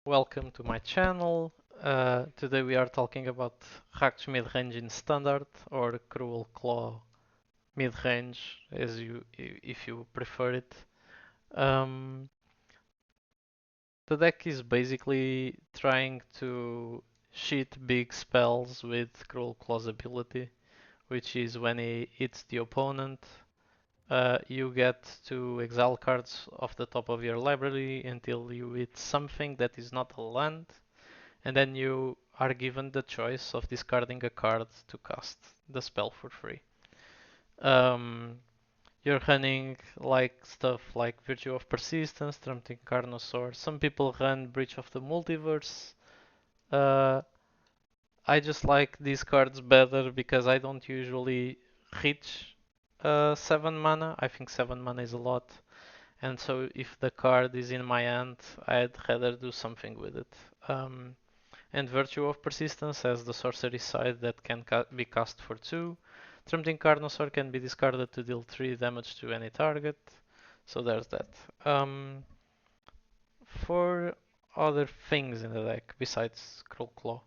Welcome to my channel. Today we are talking about Rakdos Midrange in Standard or Cruelclaw Midrange, if you prefer it. Um, the deck is basically trying to cheat big spells with Cruelclaw's ability, which is when he hits the opponent, you get to exile cards off the top of your library until you hit something that is not a land. And then you are given the choice of discarding a card to cast the spell for free. Um, you're running like stuff like Virtue of Persistence, Trumping Carnosaur. Some people run Breach of the Multiverse. Uh, I just like these cards better because I don't usually reach 7 mana. I think 7 mana is a lot. And so if the card is in my hand, I'd rather do something with it. And Virtue of Persistence has the sorcery side that can be cast for 2. Trumping Carnosaur can be discarded to deal 3 damage to any target. So there's that. For other things in the deck besides Cruelclaw,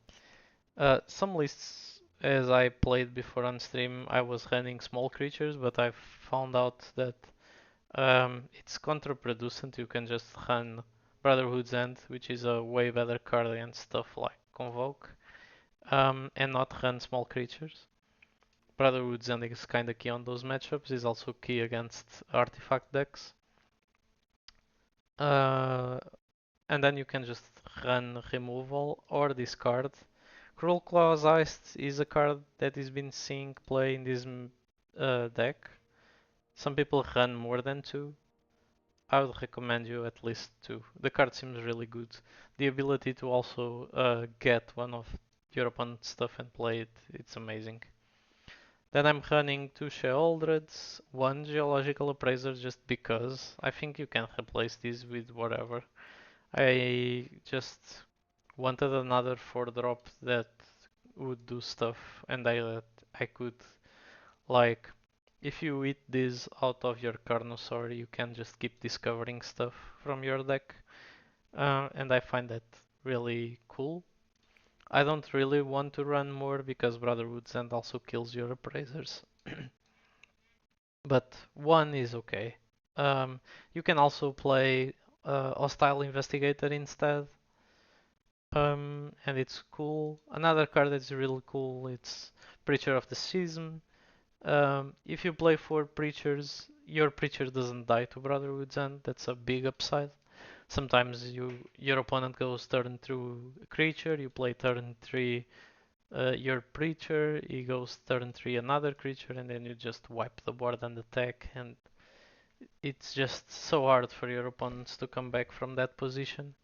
some lists as I played before on stream, I was running small creatures, but I found out that it's contraproducent. You can just run Brotherhood's End, which is a way better card against stuff like Convoke, and not run small creatures. Brotherhood's End is kinda key on those matchups, is also key against artifact decks. Uh, and then you can just run removal or discard. Cruelclaw's Iced is a card that is been seeing play in this deck. Some people run more than 2. I would recommend you at least 2. The card seems really good. The ability to also get one of your opponent's stuff and play it, it's amazing. Then I'm running 2 Sheoldreds, 1 Geological Appraiser just because. I think you can replace this with whatever. I just wanted another 4-drop that would do stuff and I could, like, if you eat this out of your Carnosaur, you can just keep discovering stuff from your deck. And I find that really cool. I don't really want to run more because Brotherhood's End also kills your appraisers. But 1 is okay. You can also play Hostile Investigator instead. And it's cool. Another card that's really cool, it's Preacher of the Season. If you play 4 Preachers, your Preacher doesn't die to Brotherhood's End. That's a big upside. Sometimes your opponent goes turn 2 creature, you play turn 3 your Preacher, he goes turn 3 another creature, and then you just wipe the board and attack, and it's just so hard for your opponents to come back from that position.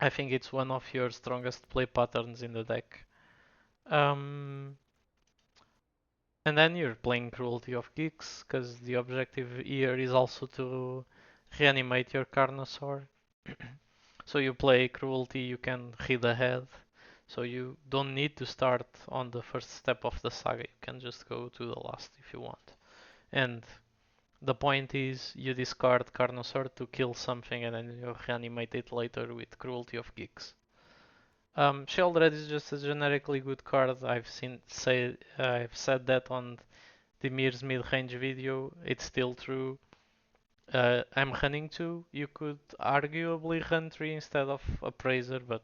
I think it's one of your strongest play patterns in the deck. Um, and then you're playing Cruelty of Geeks, because the objective here is also to reanimate your Carnosaur. So you play Cruelty, you can read ahead. So you don't need to start on the first step of the saga, you can just go to the last if you want. And the point is you discard Carnosaur to kill something and then you reanimate it later with Cruelty of Geeks. Sheoldred is just a generically good card. I've said that on Dimir's mid-range video. It's still true. I'm running 2. You could arguably run 3 instead of Appraiser, but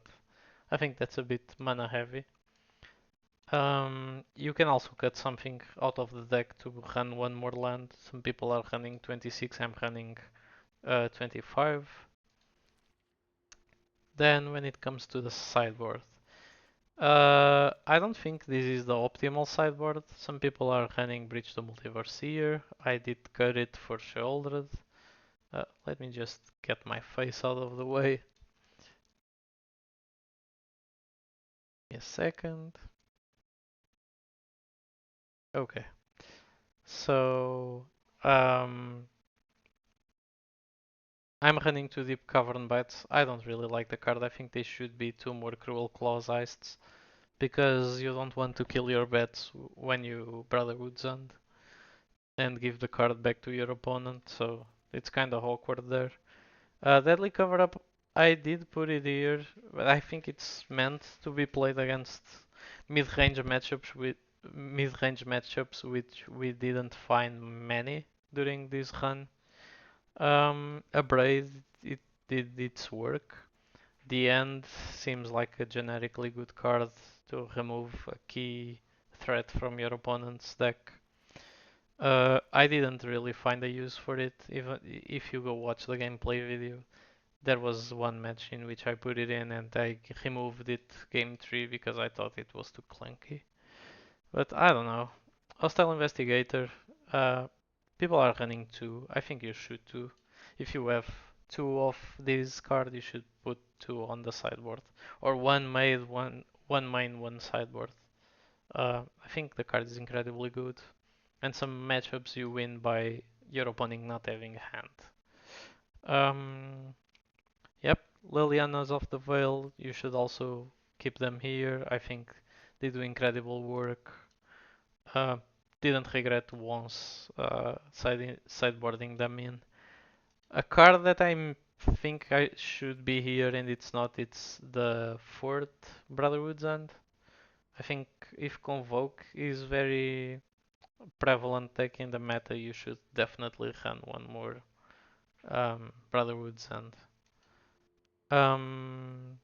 I think that's a bit mana heavy. You can also cut something out of the deck to run 1 more land. Some people are running 26, I'm running 25. Then when it comes to the sideboard, I don't think this is the optimal sideboard. Some people are running Breach the Multiverse here. I did cut it for Sheoldred. Let me just get my face out of the way. A second. Okay. So, I'm running 2 Deep Cavern Bites. I don't really like the card. I think they should be 2 more Cruelclaw Iced because you don't want to kill your bets when you Brotherhood's End and give the card back to your opponent, so it's kind of awkward there. Deadly Cover Up, I did put it here, but I think it's meant to be played against mid-range matchups with mid-range matchups, which we didn't find many during this run. Abrade, it did its work. The end seems like a generically good card to remove a key threat from your opponent's deck. I didn't really find a use for it. Even if you go watch the gameplay video, there was one match in which I put it in and I removed it game 3 because I thought it was too clunky. But I don't know. Hostile Investigator, uh, people are running two. I think you should too. If you have two of these cards, you should put two on the sideboard. Or one main, one sideboard. I think the card is incredibly good. And some matchups you win by your opponent not having a hand. Um, yep, Liliana's of the Veil, you should also keep them here. I think they do incredible work. Uh, didn't regret once sideboarding them in. A card that I think I should be here and it's not, it's the fourth Brotherhood's End. I think if Convoke is very prevalent deck in the meta, you should definitely run one more Brotherhood's End. Um,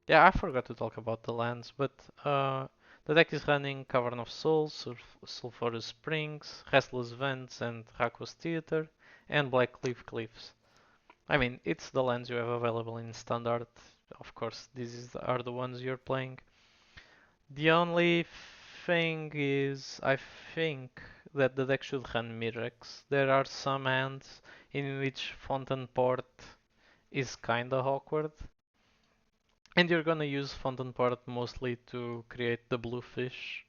yeah, I forgot to talk about the lands, but the deck is running Cavern of Souls, Sulphurous Springs, Restless Vents, and Rakdos Theater, and Blackcliff Cliffs. I mean, it's the lands you have available in Standard. Of course, are the ones you're playing. The only thing is, I think that the deck should run Mirrex. There are some hands in which Fountain Port is kinda awkward. And you're gonna use Fountain Port mostly to create the blue fish.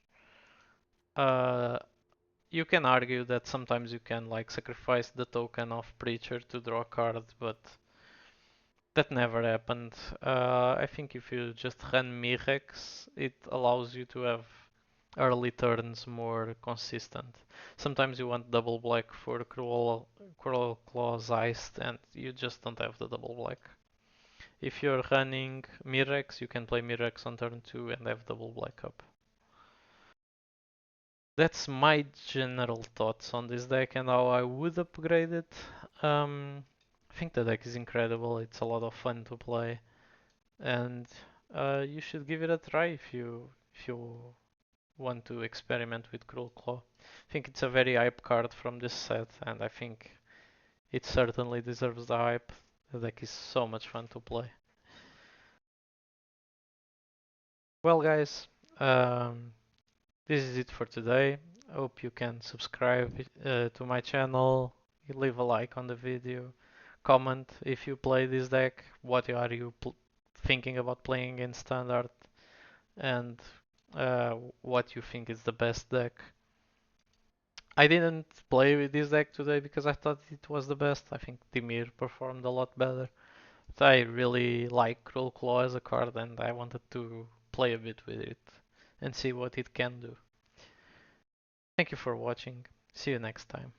Uh, you can argue that sometimes you can like sacrifice the token of Preacher to draw a card, but that never happened. I think if you just run Mirex, it allows you to have early turns more consistent. Sometimes you want double black for Cruelclaw Iced, and you just don't have the double black. If you're running Mirex, you can play Mirex on turn 2 and have double black up. That's my general thoughts on this deck and how I would upgrade it. I think the deck is incredible, it's a lot of fun to play, and you should give it a try if you want to experiment with Cruelclaw. I think it's a very hype card from this set, and I think it certainly deserves the hype. The deck is so much fun to play. Well, guys, um, this is it for today. I hope you can subscribe to my channel, leave a like on the video, comment if you play this deck, what are you thinking about playing in standard, and what you think is the best deck. I didn't play with this deck today because I thought it was the best. I think Dimir performed a lot better. But I really like Cruelclaw as a card and I wanted to play a bit with it and see what it can do. Thank you for watching. See you next time.